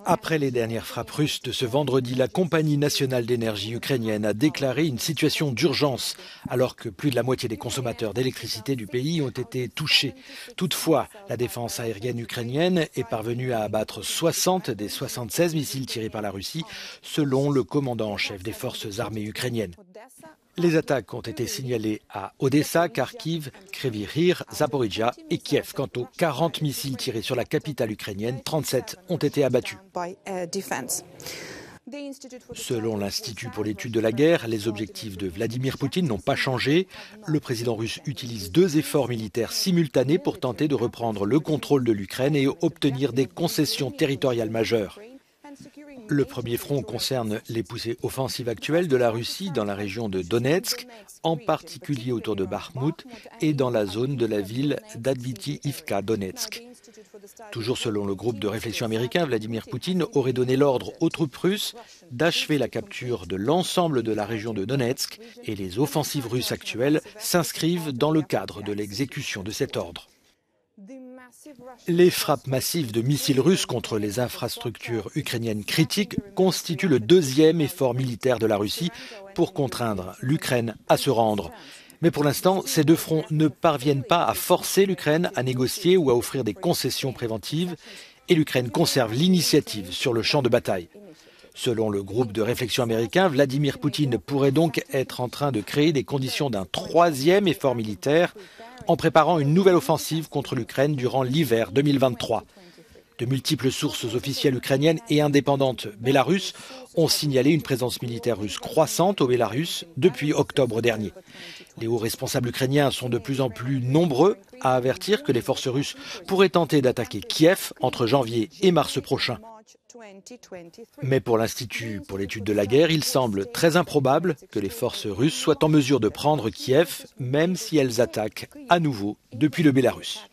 Après les dernières frappes russes de ce vendredi, la Compagnie nationale d'énergie ukrainienne a déclaré une situation d'urgence, alors que plus de la moitié des consommateurs d'électricité du pays ont été touchés. Toutefois, la défense aérienne ukrainienne est parvenue à abattre 60 des 76 missiles tirés par la Russie, selon le commandant en chef des forces armées ukrainiennes. Les attaques ont été signalées à Odessa, Kharkiv, Kryvyi Rih, Zaporijjia et Kiev. Quant aux 40 missiles tirés sur la capitale ukrainienne, 37 ont été abattus. Selon l'Institut pour l'étude de la guerre, les objectifs de Vladimir Poutine n'ont pas changé. Le président russe utilise 2 efforts militaires simultanés pour tenter de reprendre le contrôle de l'Ukraine et obtenir des concessions territoriales majeures. Le premier front concerne les poussées offensives actuelles de la Russie dans la région de Donetsk, en particulier autour de Bakhmout et dans la zone de la ville d'Adviti-Ivka Donetsk. Toujours selon le groupe de réflexion américain, Vladimir Poutine aurait donné l'ordre aux troupes russes d'achever la capture de l'ensemble de la région de Donetsk et les offensives russes actuelles s'inscrivent dans le cadre de l'exécution de cet ordre. Les frappes massives de missiles russes contre les infrastructures ukrainiennes critiques constituent le 2e effort militaire de la Russie pour contraindre l'Ukraine à se rendre. Mais pour l'instant, ces 2 fronts ne parviennent pas à forcer l'Ukraine à négocier ou à offrir des concessions préventives, et l'Ukraine conserve l'initiative sur le champ de bataille. Selon le groupe de réflexion américain, Vladimir Poutine pourrait donc être en train de créer des conditions d'un 3e effort militaire en préparant une nouvelle offensive contre l'Ukraine durant l'hiver 2023. De multiples sources officielles ukrainiennes et indépendantes bélarusses ont signalé une présence militaire russe croissante au Bélarus depuis octobre dernier. Les hauts responsables ukrainiens sont de plus en plus nombreux à avertir que les forces russes pourraient tenter d'attaquer Kiev entre janvier et mars prochain. Mais pour l'Institut pour l'étude de la guerre, il semble très improbable que les forces russes soient en mesure de prendre Kiev, même si elles attaquent à nouveau depuis le Bélarus.